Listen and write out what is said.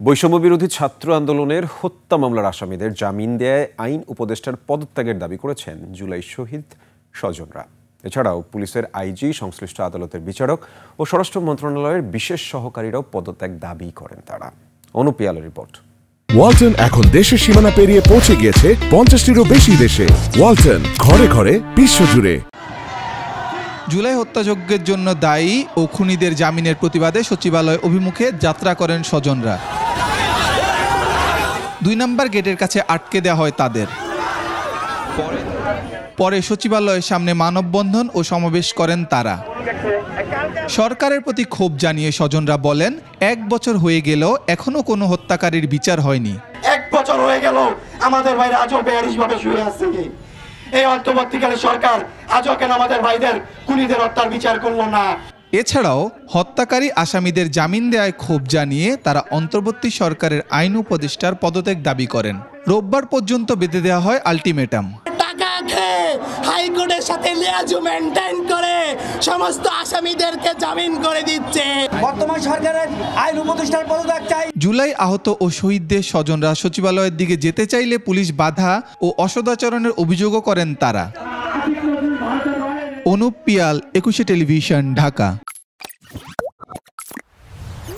বৈষম্য বিরোধী ছাত্র আন্দোলনের হত্যা মামলার আসামিদের জামিন দেয় আইন উপদেষ্টার পদত্যাগের দাবি করেছেন জুলাই শহীদ স্বজনরা। এছাড়াও পুলিশের আইজি, সংশ্লিষ্ট আদালতের বিচারক ও স্বরাষ্ট্র মন্ত্রণালয়ের বিশেষ সহকারীরাও পদত্যাগ দাবি করেন তারা। অনুপ পিয়ালের রিপোর্ট। ওয়ালটন এখন দেশের সীমানা পেরিয়ে পৌঁছে গিয়েছে 50টিরও বেশি দেশে। ওয়ালটন, ঘরে ঘরে বিশ্বজুড়ে। জুলাই হত্যাযজ্ঞের জন্য দায়ী ও খুনিদের জামিনের প্রতিবাদে সচিবালয় অভিমুখে যাত্রা করেন স্বজনরা। 2 নম্বর গেটের কাছে আটকে দেওয়া হয় তাদের। পরে সচিবালয়ের সামনে মানববন্ধন ও সমাবেশ করেন তারা। সরকারের প্রতি ক্ষোভ জানিয়ে স্বজনরা বলেন, 1 বছর হয়ে গেল এখনো কোনো হত্যাকারীর বিচার হয়নি। 1 বছর হয়ে গেল আমাদের ভাইরা আজও বেআইনিভাবে শুয়ে আছে। এই অন্তর্বর্তীকালীন সরকার আজও কেন আমাদের ভাইদের খুনিদের হত্যার বিচার করলো না? এছাড়াও হত্যাকারী আসামিদের জামিন দেওয়ায় ক্ষোভ জানিয়ে তারা অন্তর্বর্তী সরকারের আইন উপদেষ্টার পদত্যাগ দাবি করেন। রোববার পর্যন্ত বেঁধে দেওয়া হয় আলটিমেটাম। টাকা খেয়ে হাইকোর্টের সাথে লিয়াজু মেনটেন করে সমস্ত আসামিদেরকে জামিন করে দিচ্ছে। বর্তমান সরকারের আইন উপদেষ্টার পদত্যাগ চাই। জুলাই আহত ও শহীদদের স্বজনরা সচিবালয়ের দিকে যেতে চাইলে পুলিশ বাধা ও অসদাচরণের অভিযোগও করেন তারা। অনুপ পিয়াল, 21 টেলিভিশন, ঢাকা।